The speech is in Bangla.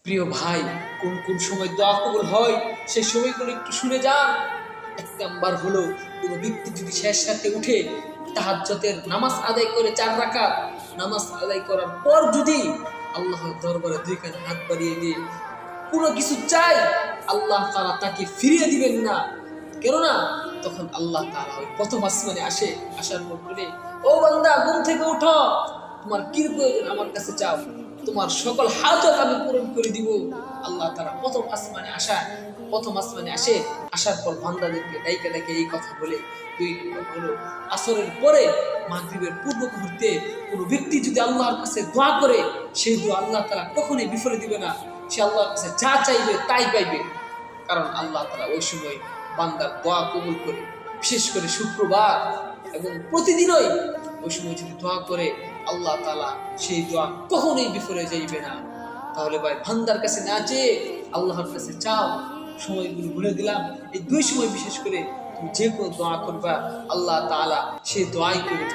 প্রিয় ভাই, কোন কোন সময় দোয়া কবুল হয় সেই সময়গুলো একটু শুনে যান। এক নাম্বার হলো, কোনো ব্যক্তি যদি শেষ রাতে উঠে তাহাজ্জুদের নামাজ আদায় করে 4 রাকাত নামাজ আদায় করার পর যদি আল্লাহর দরবারে 2 কাঁধ হাত বাড়িয়ে দিয়ে কোনো কিছু চাই, আল্লাহ তাআলা তাকে ফিরিয়ে দিবেন না। কেননা তখন আল্লাহ তাআলা ওই প্রথম আসমানে আসে, আসার পর বলে, ও বান্দা, ঘুম থেকে উঠো, তোমার কি প্রয়োজন আমার কাছে চাও, তোমার সকল হাজত আমি পূরণ করে দিব। আল্লাহ তাআলা প্রথম আসমানে আসে, আসার পর বান্দাদেরকে ডাইকে ডাইকে এই কথা বলে। 2 নম্বর হলো, আসরের পরে মাগরিবের পূর্ব মুহূর্তে কোনো ব্যক্তি যদি আল্লাহর কাছে দোয়া করে, সেই দোয়া আল্লাহ তাআলা কখনোই বিফলে দিবে না। সে আল্লাহর কাছে যা চাইবে তাই পাইবে, কারণ আল্লাহ তাআলা ওই সময় বান্দার দোয়া কবুল করে। বিশেষ করে শুক্রবার এবং প্রতিদিনই ওই সময় যদি দোয়া করে, আল্লাহ তাআলা সেই দোয়া কখনোই বিফলে যাইবে না। তাহলে ভাই, বান্দার কাছে না চেয়ে আল্লাহর কাছে চাও। সময়গুলো বলে দিলাম, এই 2 সময় বিশেষ করে তুমি যে কোনো দোয়া করবা, আল্লাহ তাআলা সেই দোয়াই করে।